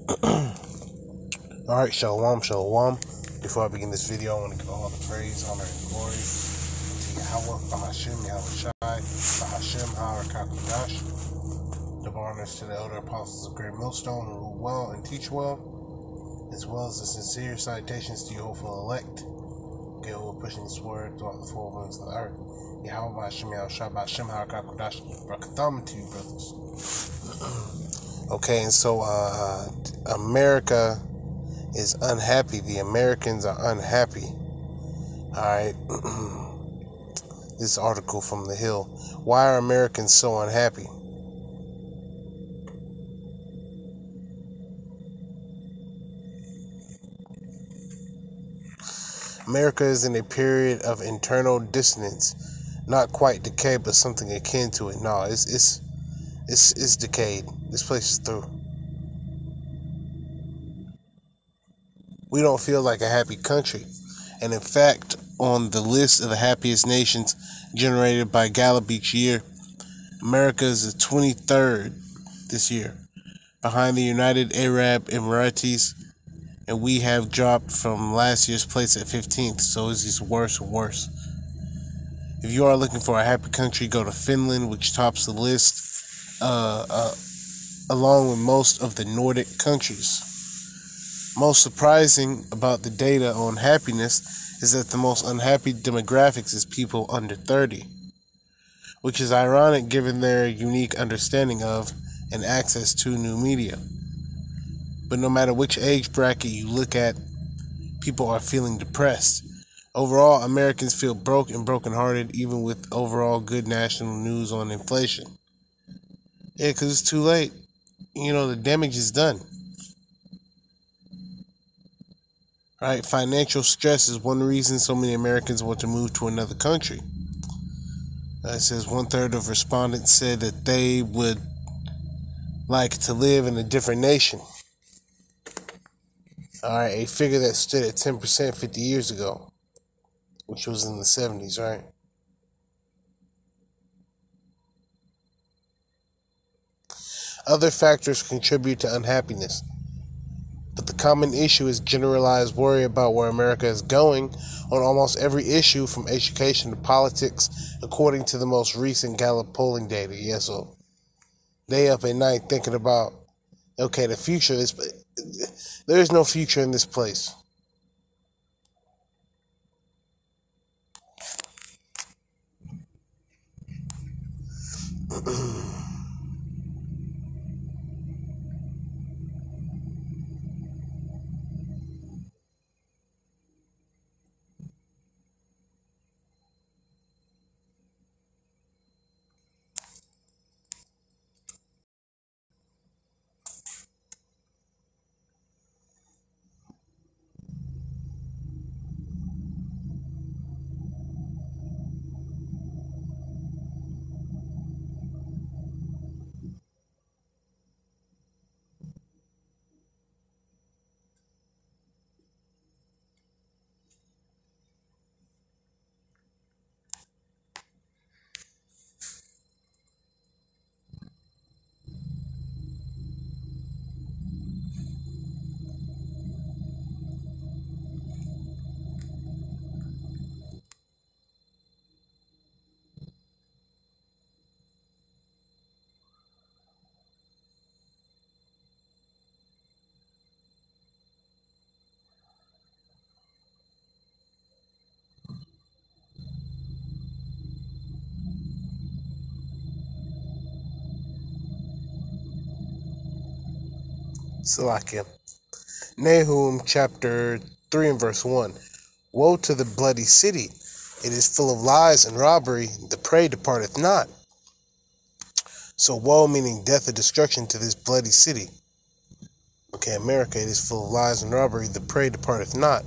Alright, shalom, shalom. Before I begin this video, I want to give all the praise, honor, and glory to Yahweh, Bahashim, Yahweh Shai, Bahashim, Ha'arakakodash. Double honors to the elder apostles of Great Millstone who rule well and teach well, as well as the sincere salutations to your hopeful elect. Okay, we're pushing this word throughout the four winds of the earth. Yahweh, Bahashim, Yahweh Shai, Bahashim, Ha'arakakodash. Brakatham to you, brothers. Okay, and so, America is unhappy. The Americans are unhappy. Alright. This article from The Hill. Why are Americans so unhappy? America is in a period of internal dissonance. Not quite decay, but something akin to it. No, it's decayed. This place is through. We don't feel like a happy country. And in fact, on the list of the happiest nations generated by Gallup each year, America is the 23rd this year, behind the United Arab Emirates, and we have dropped from last year's place at 15th, so it's just worse and worse. If you are looking for a happy country, go to Finland, which tops the list, along with most of the Nordic countries. Most surprising about the data on happiness is that the most unhappy demographics is people under 30, which is ironic given their unique understanding of and access to new media. But no matter which age bracket you look at, people are feeling depressed. Overall, Americans feel broke and brokenhearted, even with overall good national news on inflation. Yeah, because it's too late. The damage is done. Right? Financial stress is one reason so many Americans want to move to another country. It says 1/3 of respondents said that they would like to live in a different nation. Alright, a figure that stood at 10% 50 years ago, which was in the 70s, right? Other factors contribute to unhappiness. But the common issue is generalized worry about where America is going on almost every issue from education to politics, according to the most recent Gallup polling data. Yeah, so they up at night thinking about, okay, the future is... There is no future in this place. Salakia. Nahum chapter 3 and verse 1. Woe to the bloody city! It is full of lies and robbery, the prey departeth not. So woe meaning death or destruction to this bloody city. Okay, America, it is full of lies and robbery, the prey departeth not.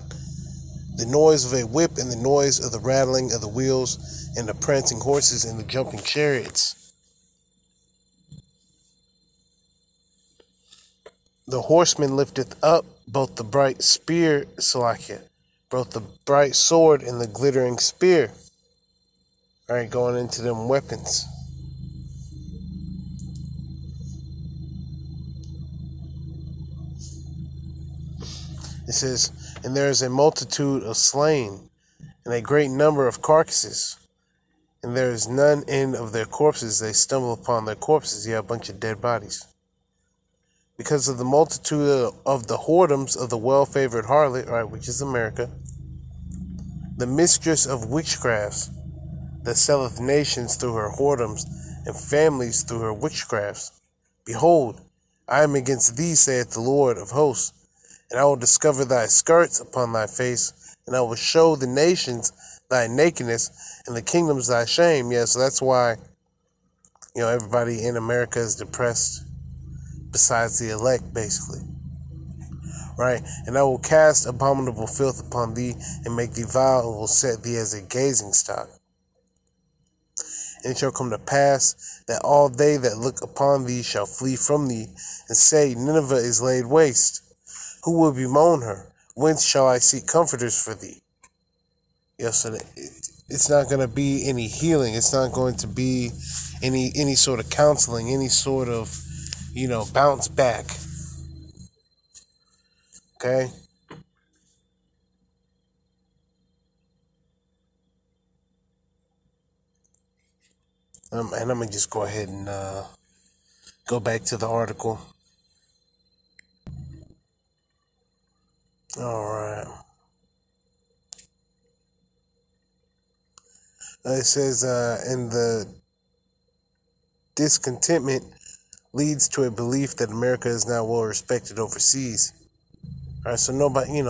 The noise of a whip and the noise of the rattling of the wheels and the prancing horses and the jumping chariots. The horseman lifteth up both the bright spear, Salakia, both the bright sword and the glittering spear. Alright, going into them weapons. It says, and there is a multitude of slain, and a great number of carcasses, and there is none end of their corpses. They stumble upon their corpses. Yeah, a bunch of dead bodies. Because of the multitude of the whoredoms of the well-favored harlot, right, which is America, the mistress of witchcrafts, that selleth nations through her whoredoms, and families through her witchcrafts. Behold, I am against thee, saith the Lord of hosts, and I will discover thy skirts upon thy face, and I will show the nations thy nakedness, and the kingdoms thy shame. Yeah, so that's why, everybody in America is depressed, besides the elect, basically. Right? And I will cast abominable filth upon thee, and make thee vile, and will set thee as a gazing stock. And it shall come to pass that all they that look upon thee shall flee from thee, and say, Nineveh is laid waste. Who will bemoan her? Whence shall I seek comforters for thee? Yes, so it's not going to be any healing. It's not going to be any sort of counseling, any sort of, bounce back. Okay? And I'm going to just go ahead and go back to the article. All right. It says, and the discontentment leads to a belief that America is now well respected overseas. All right, so nobody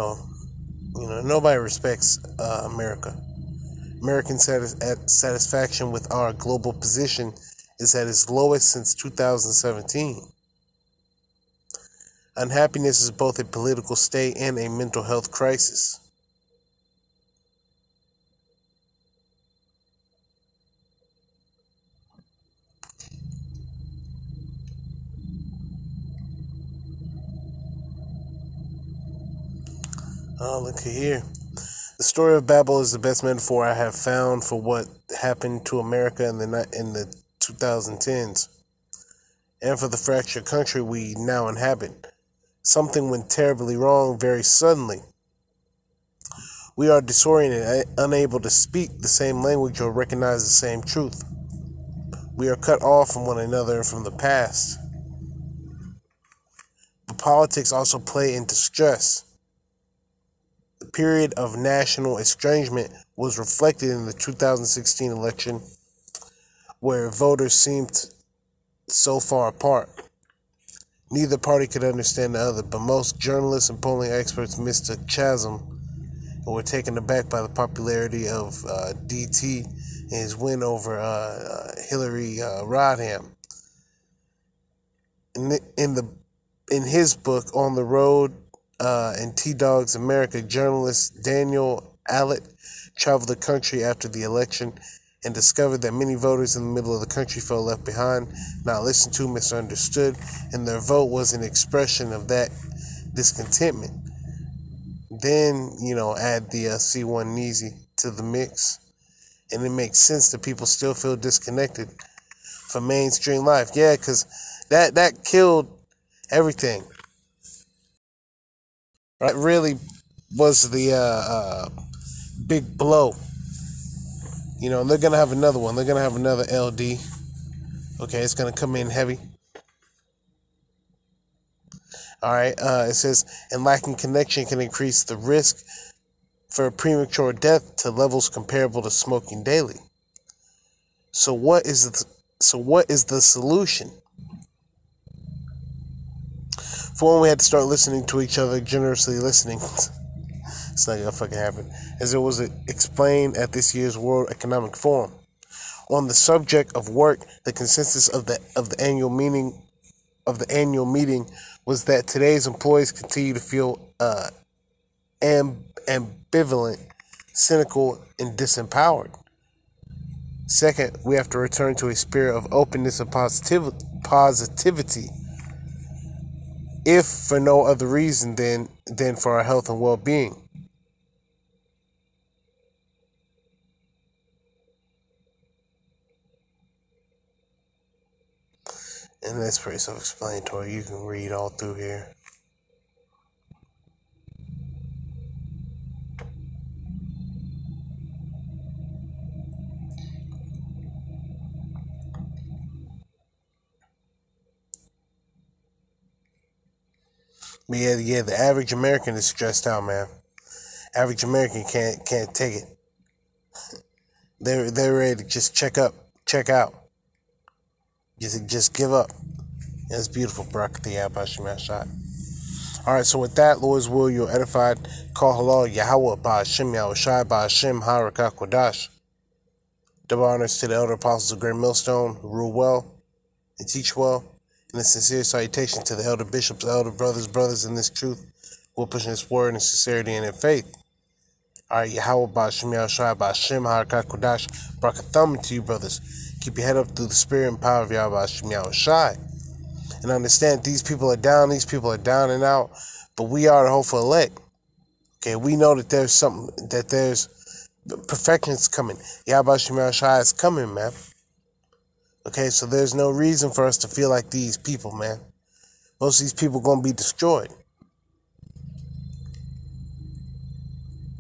respects America. American satisfaction with our global position is at its lowest since 2017. Unhappiness is both a political state and a mental health crisis. Oh, look here. The story of Babel is the best metaphor I have found for what happened to America in the 2010s, and for the fractured country we now inhabit. Something went terribly wrong very suddenly. We are disoriented, unable to speak the same language or recognize the same truth. We are cut off from one another and from the past. But politics also play into stress. The period of national estrangement was reflected in the 2016 election, where voters seemed so far apart. Neither party could understand the other, but most journalists and polling experts missed the chasm and were taken aback by the popularity of DT and his win over Hillary Rodham. In his book On the Road and T-Dog's America, journalist Daniel Allett traveled the country after the election and discovered that many voters in the middle of the country felt left behind, not listened to, misunderstood, and their vote was an expression of that discontentment. Then, add the C1 Neezy to the mix, and it makes sense that people still feel disconnected from mainstream life. Yeah, because that killed everything. That really was the big blow. And they're going to have another one. They're going to have another LD. Okay, it's going to come in heavy. All right, it says, and lacking connection can increase the risk for premature death to levels comparable to smoking daily. So what is the solution? For one, we had to start listening to each other, generously listening. It's not gonna fucking happen. As it was explained at this year's World Economic Forum. On the subject of work, the consensus of the annual meeting was that today's employees continue to feel ambivalent, cynical, and disempowered. Second, we have to return to a spirit of openness and positivity, if for no other reason than for our health and well-being. And that's pretty self-explanatory. You can read all through here. But yeah, the average American is stressed out, man. Average American can't take it. They're ready to just check out, just give up. That's beautiful, Barakatiyah Bashim shot. Alright, so with that, Lord's will, you're edified. Call halal Yahweh Ba'ashim Yahushai Ba'ashim Harakah Kodash. Double honors to the elder apostles of Great Millstone who rule well and teach well. And a sincere salutation to the elder bishops, elder brothers in this truth who are pushing this word in sincerity and in faith. Alright, Yahweh Ba'ashim Yahushai Ba'ashim Harakah Kodash. Barakathum to you, brothers. Keep your head up through the spirit and power of Yahweh Ba'ashim Yahushai. And understand these people are down and out, but we are the hopeful elect. Okay, we know that there's perfection's coming. Yahweh Shema Shai is coming, man. Okay, so there's no reason for us to feel like these people, man. Most of these people are going to be destroyed.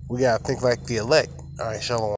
We got to think like the elect. All right, shalom.